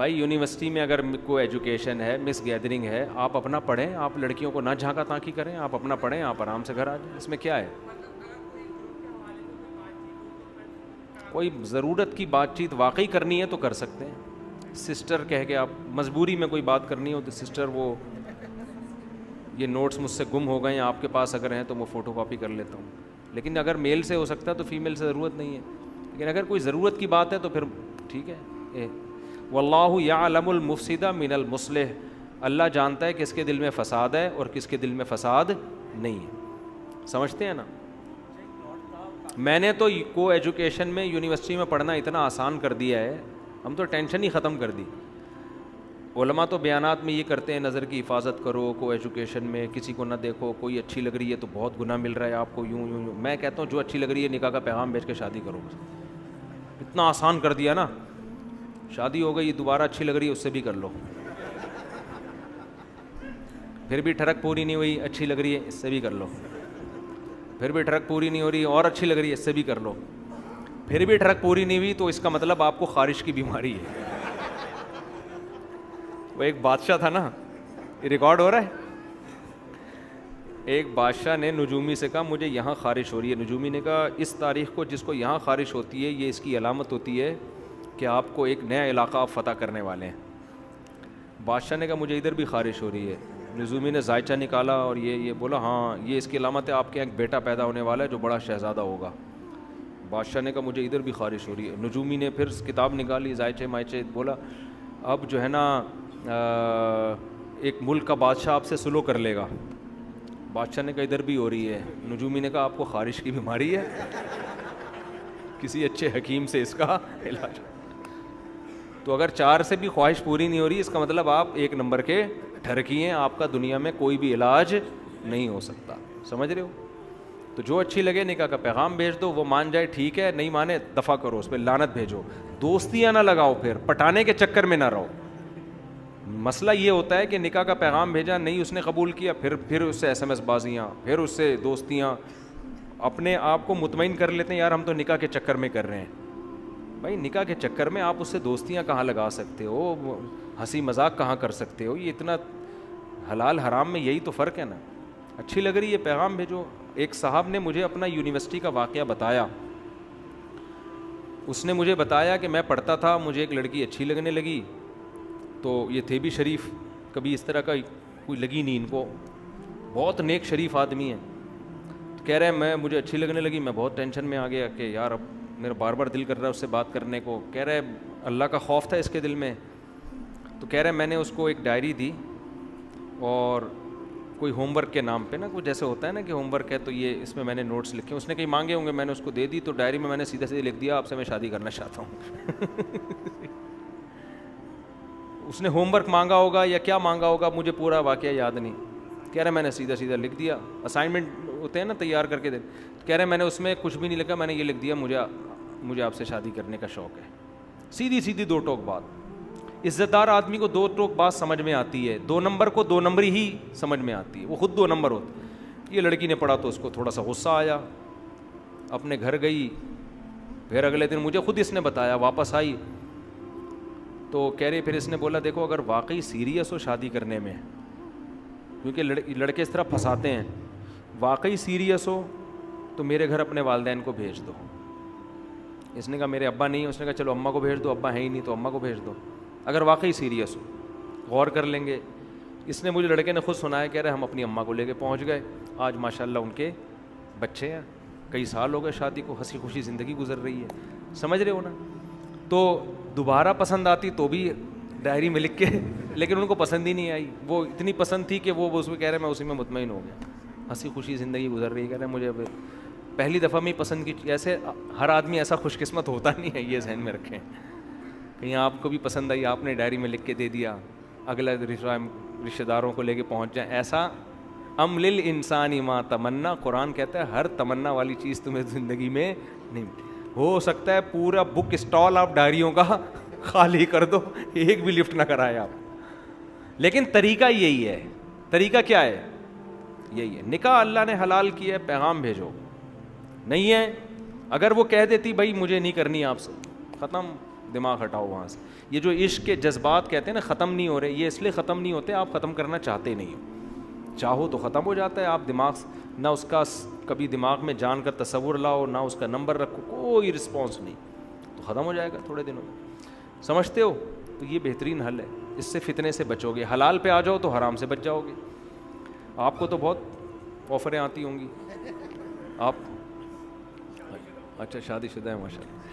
بھائی یونیورسٹی میں اگر کوئی ایجوکیشن ہے، مس گیدرنگ ہے، آپ اپنا پڑھیں، آپ لڑکیوں کو نہ جھانکا تاکی کریں، آپ اپنا پڑھیں، آپ آرام سے گھر آ جائیں، اس میں کیا ہے؟ کوئی ضرورت کی بات چیت واقعی کرنی ہے تو کر سکتے ہیں، سسٹر کہہ کے، آپ مجبوری میں کوئی بات کرنی ہو تو سسٹر وہ یہ نوٹس مجھ سے گم ہو گئے ہیں، آپ کے پاس اگر ہیں تو میں فوٹو کاپی کر لیتا ہوں، لیکن اگر میل سے ہو سکتا ہے تو فیمیل سے ضرورت نہیں ہے، لیکن اگر کوئی ضرورت کی بات ہے تو پھر ٹھیک ہے۔ واللہ یعلم المفسد من المصلح، اللہ جانتا ہے کس کے دل میں فساد ہے اور کس کے دل میں فساد نہیں ہے، سمجھتے ہیں نا؟ میں نے تو کو ایجوکیشن میں یونیورسٹی میں پڑھنا اتنا آسان کر دیا ہے، ہم تو ٹینشن ہی ختم کر دی۔ علماء تو بیانات میں یہ کرتے ہیں نظر کی حفاظت کرو، کو ایجوکیشن میں کسی کو نہ دیکھو، کوئی اچھی لگ رہی ہے تو بہت گناہ مل رہا ہے آپ کو، یوں یوں یوں۔ میں کہتا ہوں جو اچھی لگ رہی ہے نکاح کا پیغام بھیج کے شادی کرو، اتنا آسان کر دیا نا، شادی ہو گئی، دوبارہ اچھی لگ رہی ہے اس سے بھی کر لو، پھر بھی ٹھڑک پوری نہیں ہوئی، اچھی لگ رہی ہے اس سے بھی کر لو، پھر بھی ٹھڑک پوری نہیں ہو رہی اور اچھی لگ رہی ہے اس سے بھی کر لو، پھر بھی ٹھڑک پوری نہیں ہوئی تو اس کا مطلب آپ کو خارش کی بیماری ہے۔ وہ ایک بادشاہ تھا نا، یہ ریکارڈ ہو رہا ہے، ایک بادشاہ نے نجومی سے کہا مجھے یہاں خارش ہو رہی ہے، نجومی نے کہا اس تاریخ کو جس کو یہاں خارش ہوتی ہے یہ اس کی علامت ہوتی ہے کہ آپ کو ایک نیا علاقہ آپ فتح کرنے والے ہیں۔ بادشاہ نے کہا مجھے ادھر بھی خارش ہو رہی ہے، نجومی نے ذائچہ نکالا اور یہ بولا ہاں یہ اس کی علامت ہے، آپ کے ایک بیٹا پیدا ہونے والا ہے جو بڑا شہزادہ ہوگا۔ بادشاہ نے کہا مجھے ادھر بھی خارش ہو رہی ہے، نجومی نے پھر کتاب نکالی ذائچے مائچے، بولا اب جو ہے نا ایک ملک کا بادشاہ آپ سے سلو کر لے گا۔ بادشاہ نے کہا ادھر بھی ہو رہی ہے، نجومی نے کہا آپ کو خارش کی بیماری ہے، کسی اچھے حکیم سے اس کا علاج۔ تو اگر 4 سے بھی خواہش پوری نہیں ہو رہی اس کا مطلب آپ 1 نمبر کے ٹھرکی ہیں، آپ کا دنیا میں کوئی بھی علاج نہیں ہو سکتا، سمجھ رہے ہو؟ تو جو اچھی لگے نکاح کا پیغام بھیج دو، وہ مان جائے ٹھیک ہے، نہیں مانے دفع کرو، اس پہ لعنت بھیجو، دوستیاں نہ لگاؤ، پھر پٹانے کے چکر میں نہ رہو۔ مسئلہ یہ ہوتا ہے کہ نکاح کا پیغام بھیجا نہیں اس نے قبول کیا، پھر اس سے SMS بازیاں، پھر اس سے دوستیاں، اپنے آپ کو مطمئن کر لیتے ہیں یار ہم تو نکاح کے چکر میں کر رہے ہیں۔ بھائی نکاح کے چکر میں آپ اس سے دوستیاں کہاں لگا سکتے ہو، ہنسی مذاق کہاں کر سکتے ہو، یہ اتنا حلال حرام میں یہی تو فرق ہے نا۔ اچھی لگ رہی ہے پیغام بھیجو۔ ایک صاحب نے مجھے اپنا یونیورسٹی کا واقعہ بتایا، اس نے مجھے بتایا کہ میں پڑھتا تھا، مجھے ایک لڑکی اچھی لگنے لگی، تو یہ تھے بھی شریف، کبھی اس طرح کا کوئی لگی نہیں ان کو، بہت نیک شریف آدمی ہیں۔ کہہ رہے ہیں مجھے اچھی لگنے لگی، میں بہت ٹینشن میں آ گیا کہ یار اب میرا بار بار دل کر رہا ہے اس سے بات کرنے کو۔ کہہ رہے اللہ کا خوف تھا اس کے دل میں، تو کہہ رہے میں نے اس کو ایک ڈائری دی اور کوئی ہوم ورک کے نام پہ نا، کچھ جیسے ہوتا ہے نا کہ ہوم ورک ہے تو یہ اس میں میں نے نوٹس لکھے، اس نے کہیں مانگے ہوں گے، میں نے اس کو دے دی، تو ڈائری میں نے سیدھے سیدھے لکھ دیا آپ سے میں شادی کرنا چاہتا ہوں۔ اس نے ہوم ورک مانگا ہوگا یا کیا مانگا ہوگا، مجھے پورا واقعہ یاد نہیں، کہہ رہے میں نے سیدھا سیدھا لکھ دیا، اسائنمنٹ ہوتے ہیں نا تیار کر کے دے، کہہ رہے میں نے اس میں کچھ بھی نہیں لکھا، میں نے یہ لکھ دیا مجھے آپ سے شادی کرنے کا شوق ہے، سیدھی سیدھی 2 ٹوک بات۔ عزت دار آدمی کو 2 ٹوک بات سمجھ میں آتی ہے، 2 نمبر کو 2 نمبری ہی سمجھ میں آتی ہے، وہ خود 2 نمبر ہوتا۔ یہ لڑکی نے پڑھا تو اس کو تھوڑا سا غصہ آیا، اپنے گھر گئی، پھر اگلے دن مجھے خود اس نے بتایا، واپس آئی تو کہہ رہی، پھر اس نے بولا دیکھو اگر واقعی سیریس ہو شادی کرنے میں، کیونکہ لڑکے اس طرح پھنساتے ہیں، واقعی سیریس ہو تو میرے گھر اپنے والدین کو بھیج دو۔ اس نے کہا میرے ابا نہیں، اس نے کہا چلو اماں کو بھیج دو، ابا ہے ہی نہیں تو اماں کو بھیج دو، اگر واقعی سیریس ہو غور کر لیں گے۔ اس نے مجھے لڑکے نے خود سنایا، کہہ رہے ہم اپنی اماں کو لے کے پہنچ گئے، آج ماشاءاللہ ان کے بچے ہیں، کئی سال ہو گئے شادی کو، ہنسی خوشی زندگی گزر رہی ہے، سمجھ رہے ہو نا۔ تو دوبارہ پسند آتی تو بھی ڈائری میں لکھ کے، لیکن ان کو پسند ہی نہیں آئی، وہ اتنی پسند تھی کہ وہ اس میں کہہ رہے میں اسی میں مطمئن ہو گیا، ہنسی خوشی زندگی گزر رہی ہے، کہہ رہے مجھے پہلی دفعہ میں پسند کی۔ ایسے ہر آدمی ایسا خوش قسمت ہوتا نہیں ہے، یہ ذہن میں رکھیں، کہیں آپ کو بھی پسند آئی آپ نے ڈائری میں لکھ کے دے دیا، اگلا رشتہ داروں کو لے کے پہنچ جائیں، ایسا ام للانسان ما تمنا، قرآن کہتا ہے ہر تمنا والی چیز تمہیں زندگی میں نہیں، ہو سکتا ہے پورا بک اسٹال آپ ڈائریوں کا خالی کر دو، ایک بھی لفٹ نہ کرائے آپ، لیکن طریقہ یہی ہے۔ طریقہ کیا ہے؟ یہی ہے، نکاح اللہ نے حلال کیا ہے، پیغام بھیجو، نہیں ہے اگر وہ کہہ دیتی بھائی مجھے نہیں کرنی آپ سے، ختم، دماغ ہٹاؤ وہاں سے. یہ جو عشق کے جذبات کہتے ہیں نا ختم نہیں ہو رہے, یہ اس لیے ختم نہیں ہوتے آپ ختم کرنا چاہتے نہیں ہو. چاہو تو ختم ہو جاتا ہے. آپ دماغ نہ اس کا کبھی دماغ میں جان کا تصور لاؤ, نہ اس کا نمبر رکھو, کوئی رسپانس نہیں, تو ختم ہو جائے گا تھوڑے دنوں میں. سمجھتے ہو؟ تو یہ بہترین حل ہے, اس سے فتنے سے بچو گے. حلال پہ آ جاؤ تو حرام سے بچ جاؤ گے. آپ کو تو بہت آفریں آتی ہوں گی. آپ اچھا شادی شدہ ہیں ماشاء اللہ.